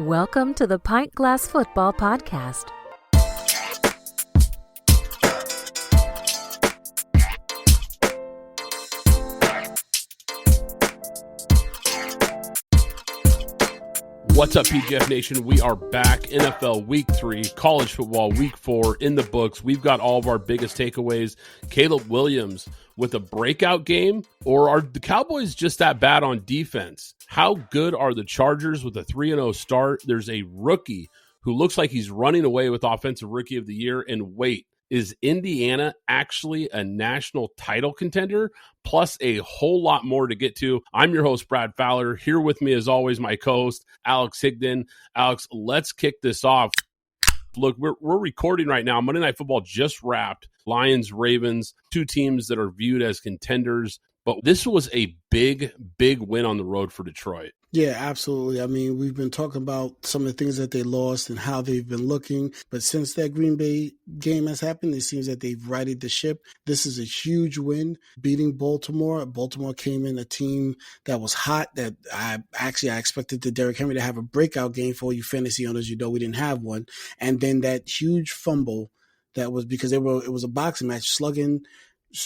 Welcome to the Pint Glass Football Podcast. What's up, PGF Nation? We are back. NFL Week 3, college football Week 4 in the books. We've got all of our biggest takeaways. Caleb Williams with a breakout game, or are the Cowboys just that bad on defense? How good are the Chargers with a 3-0 start? There's a rookie who looks like he's running away with Offensive Rookie of the Year. And wait, is Indiana actually a national title contender? Plus a whole lot more to get to. I'm your host, Brad Fowler. Here with me, as always, my co-host, Alex Higdon. Alex, let's kick this off. Look, we're recording right now. Monday Night Football just wrapped. Lions, Ravens, two teams that are viewed as contenders. But this was a big, big win on the road for Detroit. Yeah, absolutely. I mean, we've been talking about some of the things that they lost and how they've been looking. But since that Green Bay game has happened, it seems that they've righted the ship. This is a huge win, beating Baltimore. Baltimore came in a team that was hot, that I expected the Derrick Henry to have a breakout game. For all you fantasy owners, you know we didn't have one. And then that huge fumble that was because it was a boxing match, slugging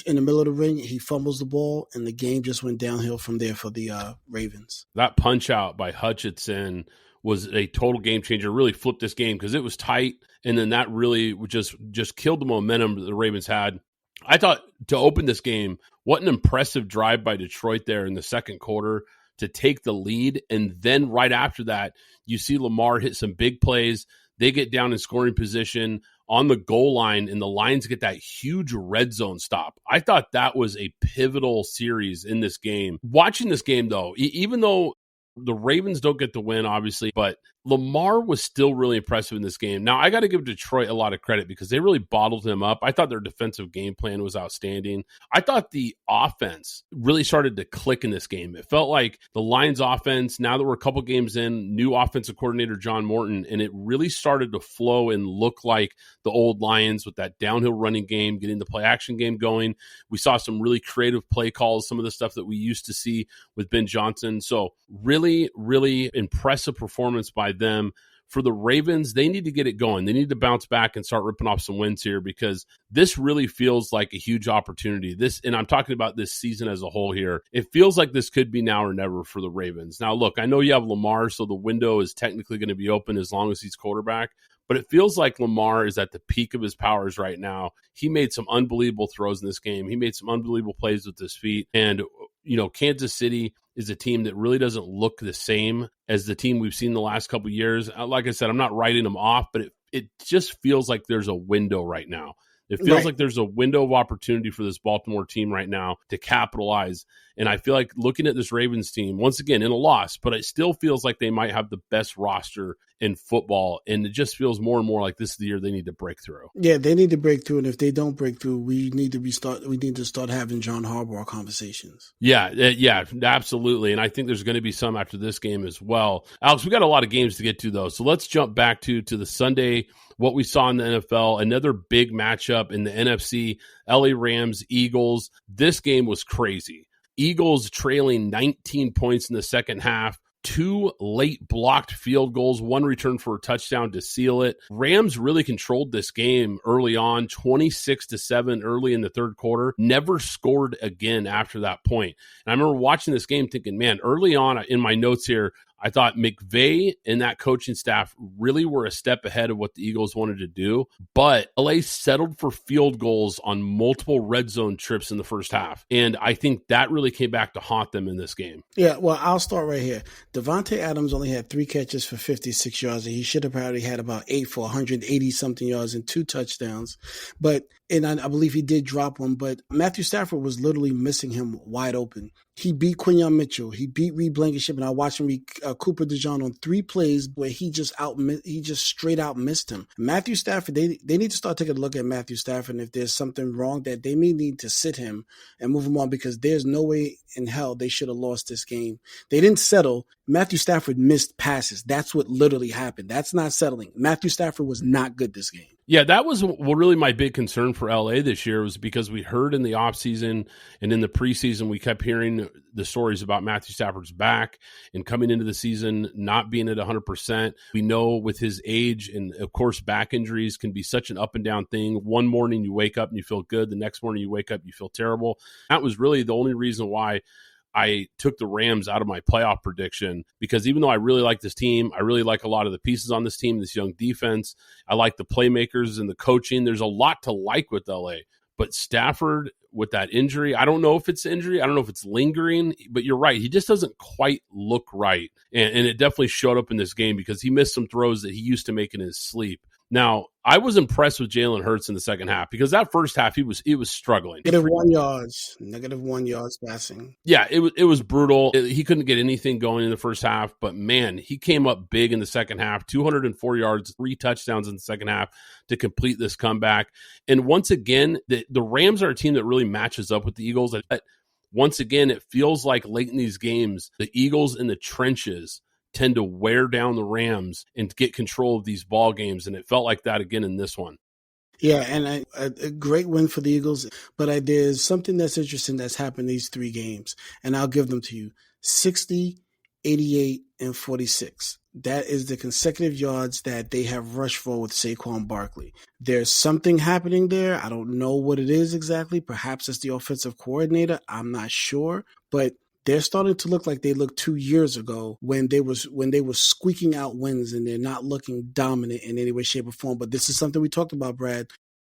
in the middle of the ring, he fumbles the ball, and the game just went downhill from there for the Ravens. That punch out by Hutchinson was a total game changer, really flipped this game because it was tight, and then that really just killed the momentum that the Ravens had. I thought to open this game, what an impressive drive by Detroit there in the second quarter to take the lead, and then right after that, you see Lamar hit some big plays. They get down in scoring position on the goal line, and the Lions get that huge red zone stop. I thought that was a pivotal series in this game. Watching this game, though, even though the Ravens don't get the win, obviously, but Lamar was still really impressive in this game. Now, I got to give Detroit a lot of credit because they really bottled him up. I thought their defensive game plan was outstanding. I thought the offense really started to click in this game. It felt like the Lions offense, now that we're a couple games in, new offensive coordinator John Morton, and it really started to flow and look like the old Lions with that downhill running game, getting the play action game going. We saw some really creative play calls, some of the stuff that we used to see with Ben Johnson. So really, really impressive performance by them. For the Ravens, they need to get it going. They need to bounce back and start ripping off some wins here because this really feels like a huge opportunity. And I'm talking about this season as a whole here. It feels like this could be now or never for the Ravens. Now, look, I know you have Lamar, so the window is technically going to be open as long as he's quarterback. But it feels like Lamar is at the peak of his powers right now. He made some unbelievable throws in this game. He made some unbelievable plays with his feet. And, you know, Kansas City is a team that really doesn't look the same as the team we've seen the last couple of years. Like I said, I'm not writing them off, but it just feels like there's a window right now. It feels like there's a window of opportunity for this Baltimore team right now to capitalize. And I feel like looking at this Ravens team, once again, in a loss, but it still feels like they might have the best roster in football. And it just feels more and more like this is the year they need to break through. Yeah, they need to break through. And if they don't break through, we need to start having John Harbaugh conversations. Yeah, absolutely. And I think there's going to be some after this game as well. Alex, we got a lot of games to get to, though. So let's jump back to the Sunday, what we saw in the NFL, another big matchup in the NFC, LA Rams, Eagles. This game was crazy. Eagles trailing 19 points in the second half. 2 late blocked field goals, 1 return for a touchdown to seal it. Rams really controlled this game early on, 26-7 early in the third quarter. Never scored again after that point. And I remember watching this game thinking, man, early on in my notes here, I thought McVay and that coaching staff really were a step ahead of what the Eagles wanted to do, but LA settled for field goals on multiple red zone trips in the first half. And I think that really came back to haunt them in this game. Yeah, well, I'll start right here. Devontae Adams only had 3 catches for 56 yards, and he should have probably had about 8 for 180-something yards and 2 touchdowns. And I believe he did drop one, but Matthew Stafford was literally missing him wide open. He beat Quinyon Mitchell. He beat Reed Blankenship, and I watched him beat Cooper DeJean on 3 plays where he just straight out missed him. Matthew Stafford, they need to start taking a look at Matthew Stafford, and if there's something wrong, that they may need to sit him and move him on because there's no way in hell they should have lost this game. They didn't settle. Matthew Stafford missed passes. That's what literally happened. That's not settling. Matthew Stafford was not good this game. Yeah, that was really my big concern for LA this year was because we heard in the offseason and in the preseason, we kept hearing the stories about Matthew Stafford's back and coming into the season not being at 100%. We know with his age and, of course, back injuries can be such an up and down thing. One morning you wake up and you feel good. The next morning you wake up, you feel terrible. That was really the only reason why I took the Rams out of my playoff prediction, because even though I really like this team, I really like a lot of the pieces on this team, this young defense. I like the playmakers and the coaching. There's a lot to like with LA. But Stafford, with that injury, I don't know if it's injury. I don't know if it's lingering, but you're right. He just doesn't quite look right. And it definitely showed up in this game because he missed some throws that he used to make in his sleep. Now, I was impressed with Jalen Hurts in the second half because that first half he was struggling. Negative 1 yards passing. Yeah, it was brutal. He couldn't get anything going in the first half, but man, he came up big in the second half. 204 yards, 3 touchdowns in the second half to complete this comeback. And once again, the Rams are a team that really matches up with the Eagles. Once again, it feels like late in these games, the Eagles in the trenches tend to wear down the Rams and get control of these ball games, and it felt like that again in this one. Yeah, and a great win for the Eagles, but there's something that's interesting that's happened these 3 games, and I'll give them to you. 60, 88, and 46. That is the consecutive yards that they have rushed for with Saquon Barkley. There's something happening there. I don't know what it is exactly. Perhaps it's the offensive coordinator. I'm not sure, but they're starting to look like they looked 2 years ago when they were squeaking out wins, and they're not looking dominant in any way, shape, or form. But this is something we talked about, Brad,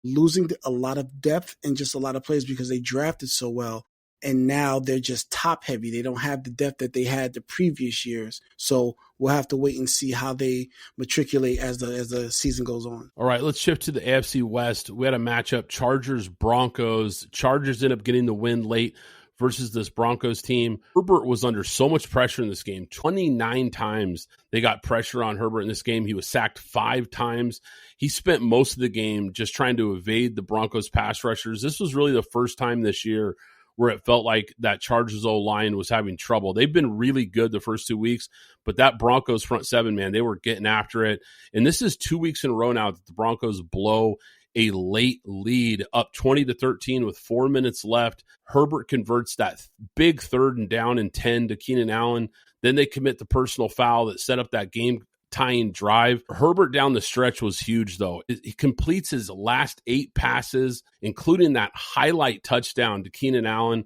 losing a lot of depth and just a lot of players because they drafted so well. And now they're just top heavy. They don't have the depth that they had the previous years. So we'll have to wait and see how they matriculate as the season goes on. All right, let's shift to the AFC West. We had a matchup, Chargers-Broncos. Chargers end up getting the win late versus this Broncos team. Herbert was under so much pressure in this game. 29 times they got pressure on Herbert in this game. He was sacked 5 times. He spent most of the game just trying to evade the Broncos pass rushers. This was really the first time this year where it felt like that Chargers O-line was having trouble. They've been really good the first 2 weeks, but that Broncos front seven, man, they were getting after it. And this is 2 weeks in a row now that the Broncos blow a late lead, up 20-13 with 4 minutes left. Herbert converts that big 3rd and down and 10 to Keenan Allen. Then they commit the personal foul that set up that game-tying drive. Herbert down the stretch was huge, though. He completes his last 8 passes, including that highlight touchdown to Keenan Allen.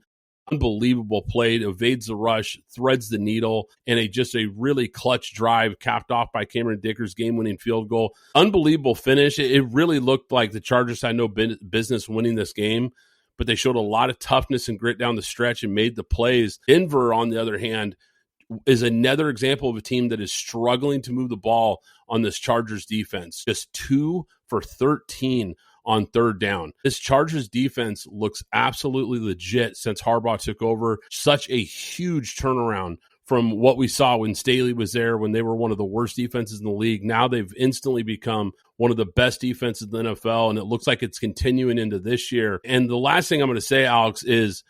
Unbelievable play, evades the rush, threads the needle, and just a really clutch drive capped off by Cameron Dicker's game-winning field goal. Unbelievable finish. It really looked like the Chargers had no business winning this game, but they showed a lot of toughness and grit down the stretch and made the plays. Denver, on the other hand, is another example of a team that is struggling to move the ball on this Chargers defense. Just 2 for 13 on 3rd down. This Chargers defense looks absolutely legit since Harbaugh took over. Such a huge turnaround from what we saw when Staley was there, when they were one of the worst defenses in the league. Now they've instantly become one of the best defenses in the NFL, and it looks like it's continuing into this year. And the last thing I'm going to say, Alex, is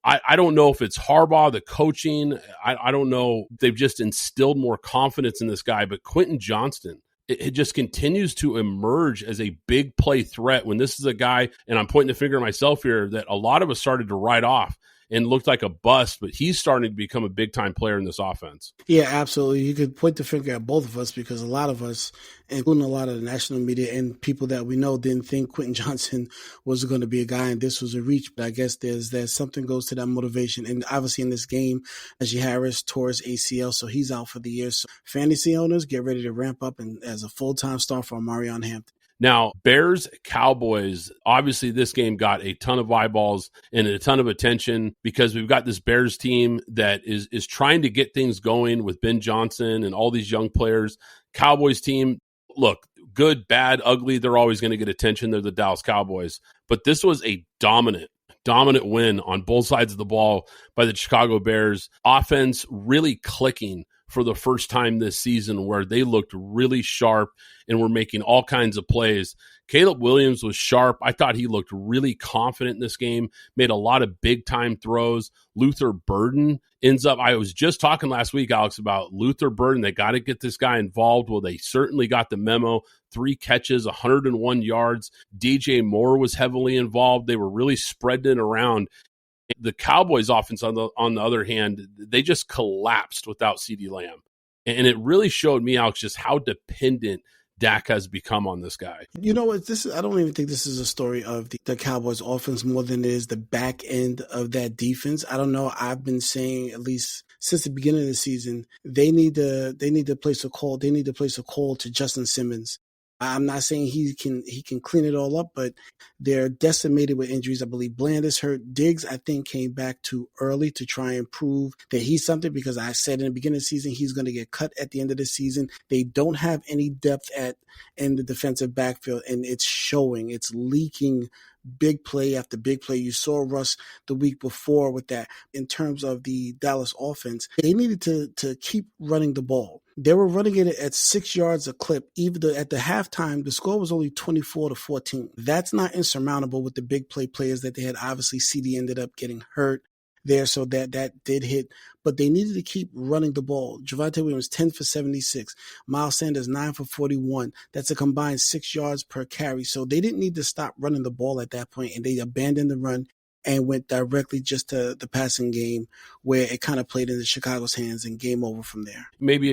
I don't know if it's Harbaugh, the coaching. I don't know. They've just instilled more confidence in this guy, but Quentin Johnston, it just continues to emerge as a big play threat when this is a guy, and I'm pointing the finger at myself here, that a lot of us started to write off and looked like a bust, but he's starting to become a big-time player in this offense. Yeah, absolutely. You could point the finger at both of us because a lot of us, including a lot of the national media and people that we know, didn't think Quentin Johnston was going to be a guy and this was a reach. But I guess there's something goes to that motivation. And obviously in this game, Najee Harris tore his ACL, so he's out for the year. So fantasy owners, get ready to ramp up and as a full-time star for Marion Hampton. Now, Bears-Cowboys, obviously this game got a ton of eyeballs and a ton of attention because we've got this Bears team that is trying to get things going with Ben Johnson and all these young players. Cowboys team, look, good, bad, ugly, they're always going to get attention. They're the Dallas Cowboys. But this was a dominant win on both sides of the ball by the Chicago Bears. Offense really clicking for the first time this season where they looked really sharp and were making all kinds of plays. Caleb Williams was sharp. I thought he looked really confident in this game, made a lot of big-time throws. Luther Burden ends up, I was just talking last week, Alex, about Luther Burden. They got to get this guy involved. Well, they certainly got the memo. 3 catches, 101 yards. DJ Moore was heavily involved. They were really spreading it around. The Cowboys offense, on the other hand, they just collapsed without CeeDee Lamb. And it really showed me, Alex, just how dependent Dak has become on this guy. You know what? I don't even think this is a story of the Cowboys offense more than it is the back end of that defense. I don't know. I've been saying, at least since the beginning of the season, they need to place a call. They need to place a call to Justin Simmons. I'm not saying he can clean it all up, but they're decimated with injuries. I believe Bland is hurt. Diggs, I think, came back too early to try and prove that he's something, because I said in the beginning of the season he's going to get cut at the end of the season. They don't have any depth in the defensive backfield, and it's showing. It's leaking big play after big play. You saw Russ the week before with that. In terms of the Dallas offense, they needed to keep running the ball. They were running it at 6 yards a clip. Even at the halftime, the score was only 24-14. That's not insurmountable with the big players that they had. Obviously, CD ended up getting hurt there, so that did hit. But they needed to keep running the ball. Javonte Williams, 10 for 76. Miles Sanders, 9 for 41. That's a combined 6 yards per carry. So they didn't need to stop running the ball at that point, and they abandoned the run and went directly just to the passing game, where it kind of played into Chicago's hands and game over from there. Maybe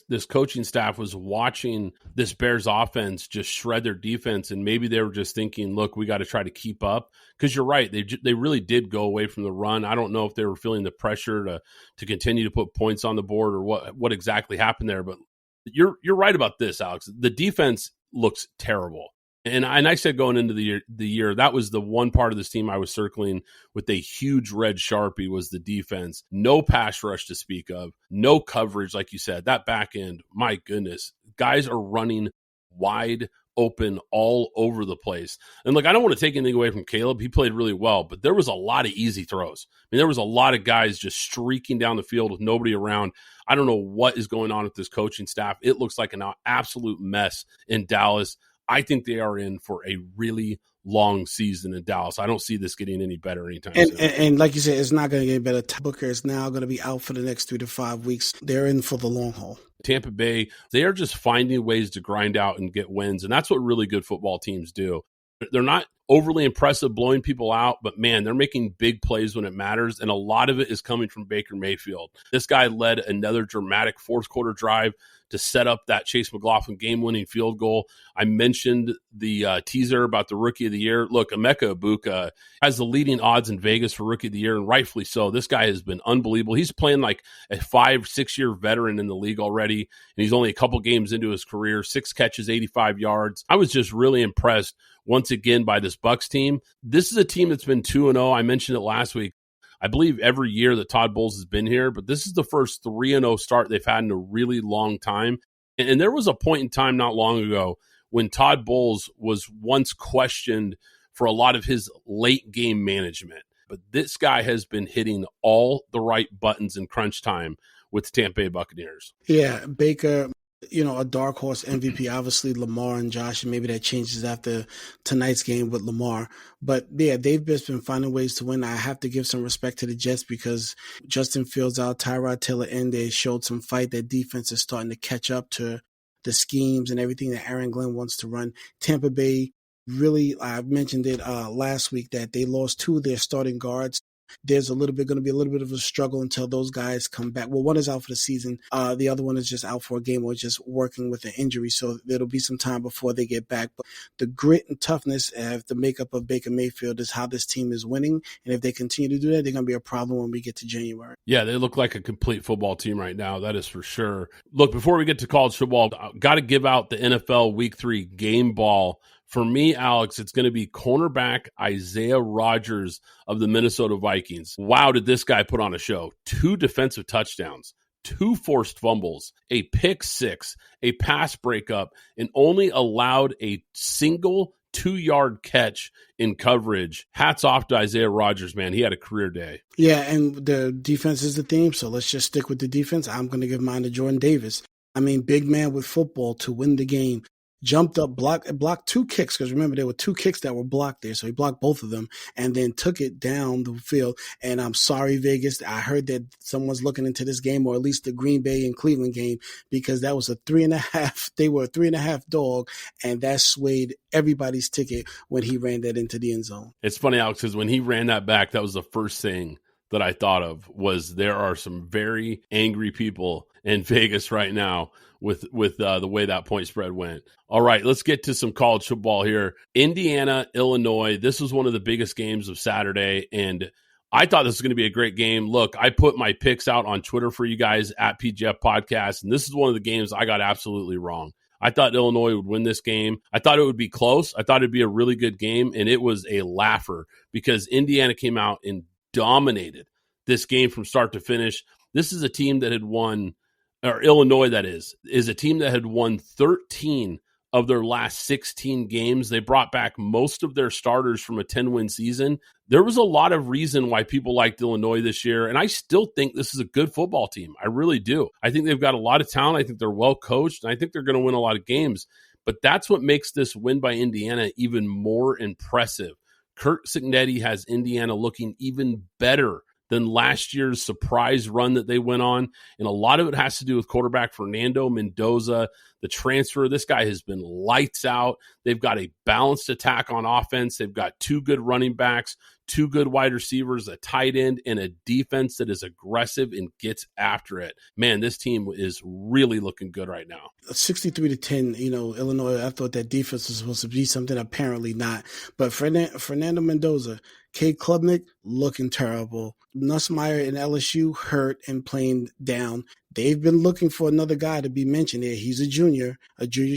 this coaching staff was watching this Bears offense just shred their defense, and maybe they were just thinking, look, we got to try to keep up, because you're right, they really did go away from the run. I don't know if they were feeling the pressure to continue to put points on the board or what exactly happened there, but you're right about this, Alex. The defense looks terrible. And I said going into the year, that was the one part of this team I was circling with a huge red Sharpie, was the defense. No pass rush to speak of, no coverage, like you said. That back end, my goodness, guys are running wide open all over the place. And look, I don't want to take anything away from Caleb. He played really well, but there was a lot of easy throws. I mean, there was a lot of guys just streaking down the field with nobody around. I don't know what is going on with this coaching staff. It looks like an absolute mess in Dallas. I think they are in for a really long season in Dallas. I don't see this getting any better anytime soon. And like you said, it's not going to get better. Booker is now going to be out for the next 3 to 5 weeks. They're in for the long haul. Tampa Bay, they are just finding ways to grind out and get wins, and that's what really good football teams do. They're not overly impressive blowing people out, but man, they're making big plays when it matters, and a lot of it is coming from Baker Mayfield. This guy led another dramatic fourth quarter drive to set up that Chase McLaughlin game-winning field goal. I mentioned the teaser about the Rookie of the Year. Look, Emeka Egbuka has the leading odds in Vegas for Rookie of the Year, and rightfully so. This guy has been unbelievable. He's playing like a 5-6-year veteran in the league already, and he's only a couple games into his career. 6 catches, 85 yards. I was just really impressed once again by this Bucs team. This is a team that's been 2-0. I mentioned it last week. I believe every year that Todd Bowles has been here, but this is the first 3-0 start they've had in a really long time. And there was a point in time not long ago when Todd Bowles was once questioned for a lot of his late game management. But this guy has been hitting all the right buttons in crunch time with the Tampa Bay Buccaneers. Yeah, Baker, a dark horse MVP, obviously Lamar and Josh, and maybe that changes after tonight's game with Lamar. But yeah, they've just been finding ways to win. I have to give some respect to the Jets because Justin Fields out, Tyrod Taylor in, they showed some fight. Their defense is starting to catch up to the schemes and everything that Aaron Glenn wants to run. Tampa Bay, really, I mentioned it last week that they lost 2 of their starting guards. There's going to be a little bit of a struggle until those guys come back. Well, one is out for the season. The other one is just out for a game or just working with an injury. So there'll be some time before they get back. But the grit and toughness of the makeup of Baker Mayfield is how this team is winning. And if they continue to do that, they're going to be a problem when we get to January. Yeah, they look like a complete football team right now. That is for sure. Look, before we get to college football, I've got to give out the NFL Week 3 game ball. For me, Alex, it's going to be cornerback Isaiah Rodgers of the Minnesota Vikings. Wow, did this guy put on a show. 2 defensive touchdowns, 2 forced fumbles, a pick 6, a pass breakup, and only allowed a single 2-yard catch in coverage. Hats off to Isaiah Rodgers, man. He had a career day. Yeah, and the defense is the theme, so let's just stick with the defense. I'm going to give mine to Jordan Davis. I mean, big man with football to win the game. Jumped up, blocked 2 kicks, because remember, there were 2 kicks that were blocked there. So he blocked both of them and then took it down the field. And I'm sorry, Vegas. I heard that someone's looking into this game, or at least the Green Bay and Cleveland game, because that was a 3.5. They were a 3.5 dog, and that swayed everybody's ticket when he ran that into the end zone. It's funny, Alex, because when he ran that back, that was the first thing that I thought of was there are some very angry people in Vegas right now with the way that point spread went. All right, let's get to some college football here. Indiana, Illinois. This was one of the biggest games of Saturday, and I thought this was going to be a great game. Look, I put my picks out on Twitter for you guys at PGF Podcast, and this is one of the games I got absolutely wrong. I thought Illinois would win this game. I thought it would be close. I thought it'd be a really good game, and it was a laugher because Indiana came out and dominated this game from start to finish. This is a team that had won, or Illinois that is a team that had won 13 of their last 16 games. They brought back most of their starters from a 10-win season. There was a lot of reason why people liked Illinois this year, and I still think this is a good football team. I really do. I think they've got a lot of talent. I think they're well coached, and I think they're going to win a lot of games. But that's what makes this win by Indiana even more impressive. Curt Cignetti has Indiana looking even better than last year's surprise run that they went on. And a lot of it has to do with quarterback Fernando Mendoza, the transfer. This guy has been lights out. They've got a balanced attack on offense. They've got 2 good running backs, 2 good wide receivers, a tight end, and a defense that is aggressive and gets after it. Man, this team is really looking good right now. 63-10, Illinois, I thought that defense was supposed to be something, apparently not. But Fernando Mendoza, Cade Klubnik looking terrible. Nussmeier and LSU hurt and playing down. They've been looking for another guy to be mentioned here. He's a junior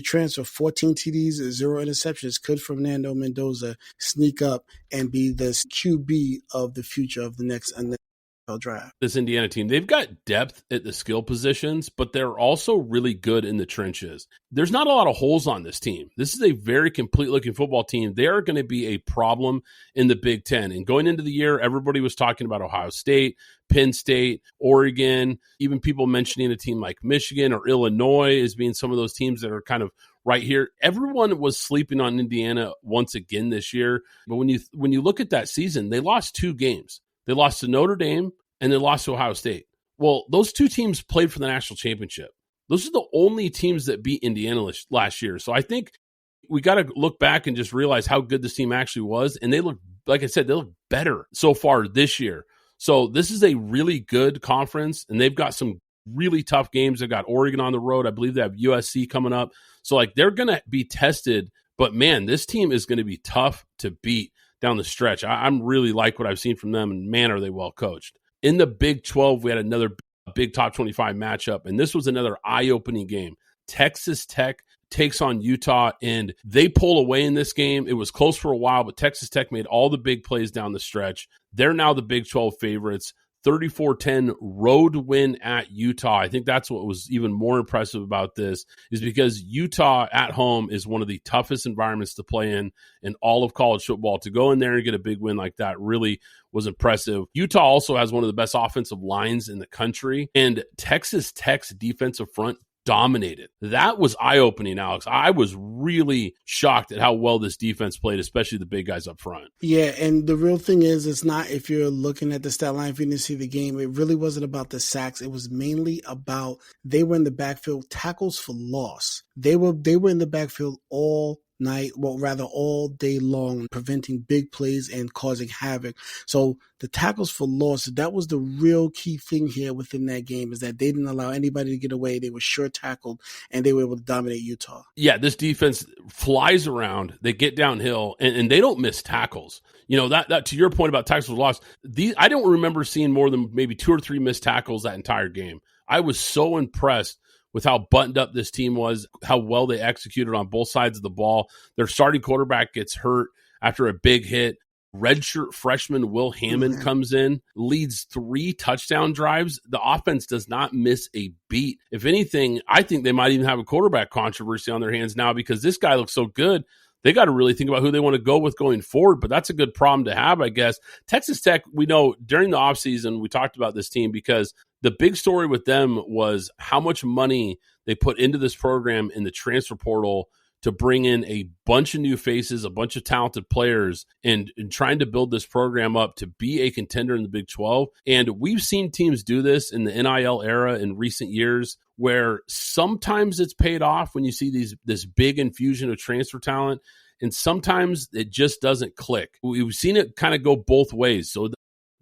transfer, 14 TDs, 0 interceptions. Could Fernando Mendoza sneak up and be the QB of the future of the next draft? This Indiana team, they've got depth at the skill positions, but they're also really good in the trenches. There's not a lot of holes on this team. This is a very complete-looking football team. They are going to be a problem in the Big Ten. And going into the year, everybody was talking about Ohio State, Penn State, Oregon, even people mentioning a team like Michigan or Illinois as being some of those teams that are kind of right here. Everyone was sleeping on Indiana once again this year. But when you look at that season, they lost 2 games. They lost to Notre Dame, and they lost to Ohio State. Well, those 2 teams played for the national championship. Those are the only teams that beat Indiana last year. So I think we got to look back and just realize how good this team actually was. And they look, like I said, they look better so far this year. So this is a really good conference, and they've got some really tough games. They've got Oregon on the road. I believe they have USC coming up. So they're going to be tested. But, man, this team is going to be tough to beat down the stretch. I'm really like what I've seen from them, and man, are they well coached. In the Big 12, we had another big top 25 matchup, and this was another eye-opening game. Texas Tech takes on Utah, and they pull away in this game. It was close for a while, but Texas Tech made all the big plays down the stretch. They're now the Big 12 favorites. 34-10 road win at Utah. I think that's what was even more impressive about this is because Utah at home is one of the toughest environments to play in all of college football. To go in there and get a big win like that really was impressive. Utah also has one of the best offensive lines in the country, and Texas Tech's defensive front dominated. That was eye-opening, Alex. I was really shocked at how well this defense played, especially the big guys up front. Yeah, and the real thing is, it's not, if you're looking at the stat line, if you didn't see the game, it really wasn't about the sacks. It was mainly about they were in the backfield, tackles for loss. They were in the backfield all night, well, rather all day long, preventing big plays and causing havoc. So the tackles for loss, that was the real key thing here within that game, is that they didn't allow anybody to get away. They were sure tackled, and they were able to dominate Utah. Yeah, this defense flies around. They get downhill, and they don't miss tackles. You know, that to your point about tackles for loss, I don't remember seeing more than maybe 2 or 3 missed tackles that entire game. I was so impressed with how buttoned up this team was, how well they executed on both sides of the ball. Their starting quarterback gets hurt after a big hit. Redshirt freshman Will Hammond comes in, leads 3 touchdown drives. The offense does not miss a beat. If anything, I think they might even have a quarterback controversy on their hands now because this guy looks so good they got to really think about who they want to go with going forward. But that's a good problem to have, I guess. Texas Tech, we know during the offseason, we talked about this team because the big story with them was how much money they put into this program in the transfer portal to bring in a bunch of new faces, a bunch of talented players, and trying to build this program up to be a contender in the Big 12. And we've seen teams do this in the NIL era in recent years, where sometimes it's paid off when you see this big infusion of transfer talent, and sometimes it just doesn't click. We've seen it kind of go both ways. So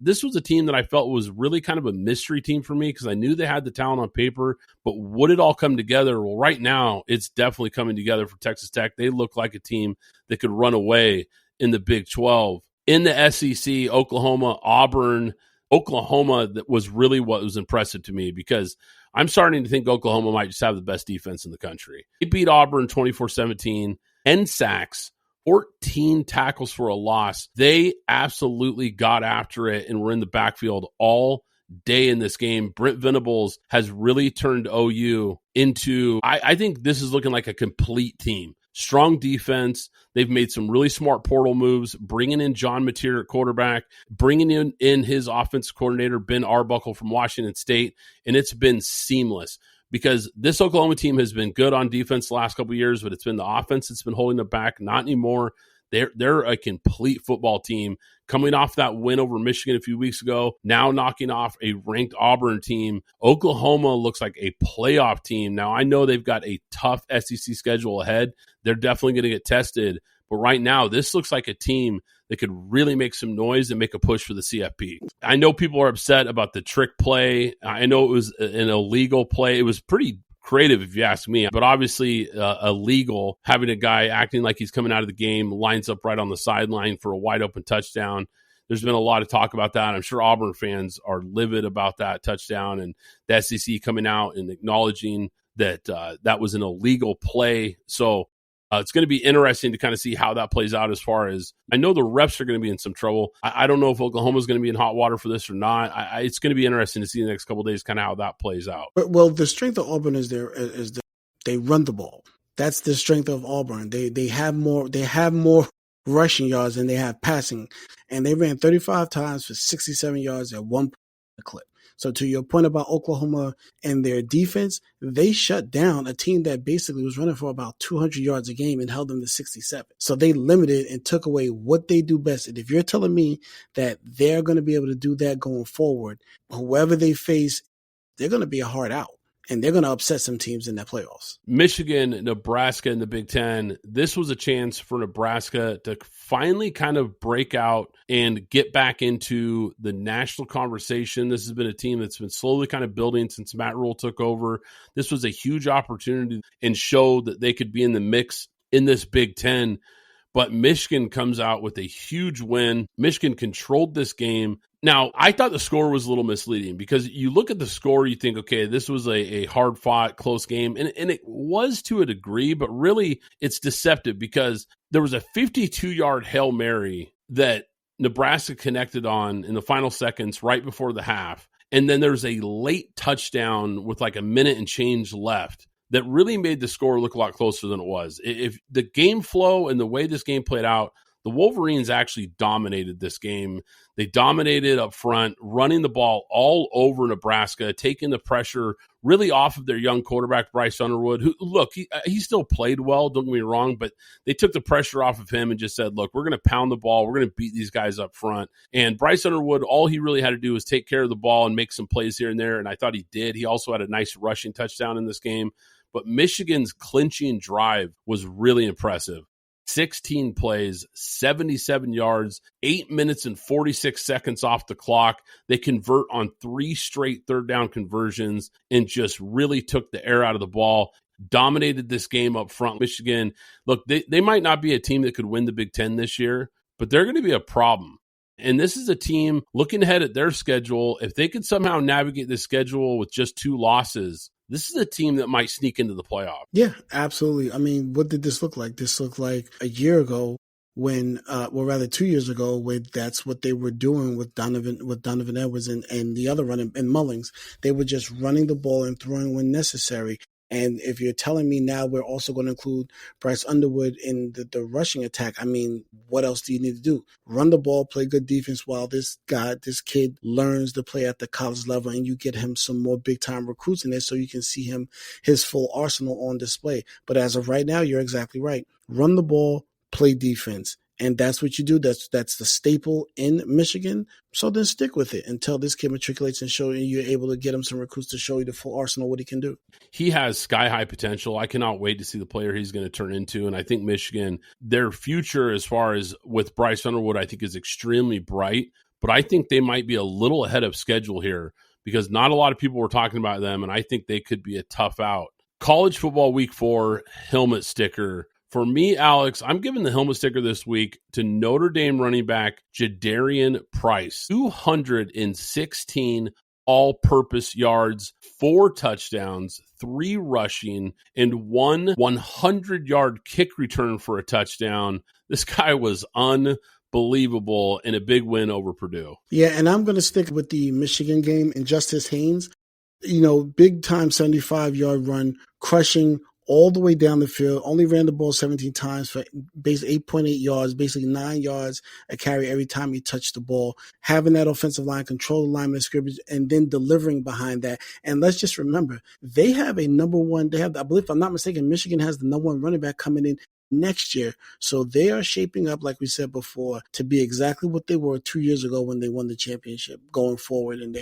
this was a team that I felt was really kind of a mystery team for me because I knew they had the talent on paper, but would it all come together? Well, right now, it's definitely coming together for Texas Tech. They look like a team that could run away in the Big 12. In the SEC, Oklahoma, Auburn, Oklahoma, that was really what was impressive to me because I'm starting to think Oklahoma might just have the best defense in the country. They beat Auburn 24-17, 10 sacks, 14 tackles for a loss. They absolutely got after it and were in the backfield all day in this game. Brent Venables has really turned OU into, I think this is looking like a complete team. Strong defense. They've made some really smart portal moves, bringing in John Mateer at quarterback, bringing in his offensive coordinator, Ben Arbuckle from Washington State, and it's been seamless. Because this Oklahoma team has been good on defense the last couple of years, but it's been the offense that's been holding them back. Not anymore. They're a complete football team coming off that win over Michigan a few weeks ago, now knocking off a ranked Auburn team. Oklahoma looks like a playoff team. Now, I know they've got a tough SEC schedule ahead. They're definitely going to get tested. But right now, this looks like a team that could really make some noise and make a push for the CFP. I know people are upset about the trick play. I know it was an illegal play. It was pretty creative, if you ask me, but obviously illegal, having a guy acting like he's coming out of the game, lines up right on the sideline for a wide open touchdown. There's been a lot of talk about that. I'm sure Auburn fans are livid about that touchdown, and the SEC coming out and acknowledging that that was an illegal play. So it's going to be interesting to kind of see how that plays out. As far as I know, the refs are going to be in some trouble. I don't know if Oklahoma is going to be in hot water for this or not. It's going to be interesting to see the next couple of days kind of how that plays out. Well, the strength of Auburn is they run the ball. That's the strength of Auburn. They have more rushing yards than they have passing, and they ran 35 times for 67 yards at one clip. So to your point about Oklahoma and their defense, they shut down a team that basically was running for about 200 yards a game and held them to 67. So they limited and took away what they do best. And if you're telling me that they're going to be able to do that going forward, whoever they face, they're going to be a hard out. And they're going to upset some teams in the playoffs. Michigan, Nebraska in the Big Ten. This was a chance for Nebraska to finally kind of break out and get back into the national conversation. This has been a team that's been slowly kind of building since Matt Rule took over. This was a huge opportunity and showed that they could be in the mix in this Big Ten. But Michigan comes out with a huge win. Michigan controlled this game. Now, I thought the score was a little misleading because you look at the score, you think, okay, this was a hard-fought, close game. And it was to a degree, but really it's deceptive because there was a 52-yard Hail Mary that Nebraska connected on in the final seconds right before the half. And then there's a late touchdown with like a minute and change left that really made the score look a lot closer than it was. If the game flow and the way this game played out, the Wolverines actually dominated this game. They dominated up front, running the ball all over Nebraska, taking the pressure really off of their young quarterback, Bryce Underwood, who, look, he still played well, don't get me wrong, but they took the pressure off of him and just said, look, we're going to pound the ball. We're going to beat these guys up front. And Bryce Underwood, all he really had to do was take care of the ball and make some plays here and there, and I thought he did. He also had a nice rushing touchdown in this game. But Michigan's clinching drive was really impressive. 16 plays, 77 yards, 8 minutes and 46 seconds off the clock. They convert on 3 straight third down conversions and just really took the air out of the ball, dominated this game up front. Michigan, look, they might not be a team that could win the Big Ten this year, but they're going to be a problem. And this is a team looking ahead at their schedule. If they could somehow navigate this schedule with just 2 losses, this is a team that might sneak into the playoff. Yeah, absolutely. I mean, what did this look like? This looked like a year ago when, well, rather 2 years ago, when that's what they were doing with Donovan Edwards and the other running and Mullings. They were just running the ball and throwing when necessary. And if you're telling me now we're also going to include Bryce Underwood in the rushing attack, I mean, what else do you need to do? Run the ball, play good defense while this kid learns to play at the college level, and you get him some more big-time recruits in there so you can see his full arsenal on display. But as of right now, you're exactly right. Run the ball, play defense. And that's what you do. That's the staple in Michigan. So then stick with it until this kid matriculates and you're able to get him some recruits to show you the full arsenal, what he can do. He has sky-high potential. I cannot wait to see the player he's going to turn into. And I think Michigan, their future as far as with Bryce Underwood, I think is extremely bright. But I think they might be a little ahead of schedule here because not a lot of people were talking about them, and I think they could be a tough out. College football week 4, helmet sticker. For me, Alex, I'm giving the helmet sticker this week to Notre Dame running back Jadarian Price. 216 all-purpose yards, 4 touchdowns, 3 rushing, and 1 100-yard kick return for a touchdown. This guy was unbelievable in a big win over Purdue. Yeah, and I'm going to stick with the Michigan game and Justice Haynes. Big-time 75-yard run, crushing all the way down the field, only ran the ball 17 times for basically 8.8 yards, basically 9 yards a carry every time he touched the ball, having that offensive line control the line of scrimmage, and then delivering behind that. And let's just remember, they have I believe, if I'm not mistaken, Michigan has the number 1 running back coming in next year. So they are shaping up, like we said before, to be exactly what they were 2 years ago when they won the championship going forward in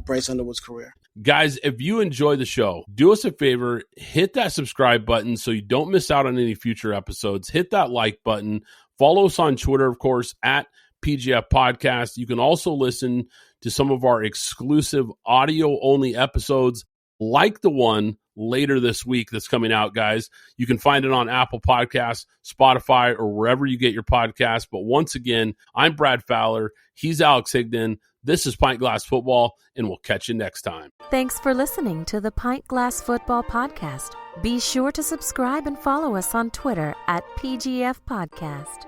Bryce Underwood's career. Guys, if you enjoy the show, do us a favor, hit that subscribe button so you don't miss out on any future episodes. Hit that like button. Follow us on Twitter, of course, at PGF Podcast. You can also listen to some of our exclusive audio-only episodes like the one later this week that's coming out, guys. You can find it on Apple Podcasts, Spotify, or wherever you get your podcasts. But once again, I'm Brad Fowler. He's Alex Higdon. This is Pint Glass Football, and we'll catch you next time. Thanks for listening to the Pint Glass Football Podcast. Be sure to subscribe and follow us on Twitter at PGF Podcast.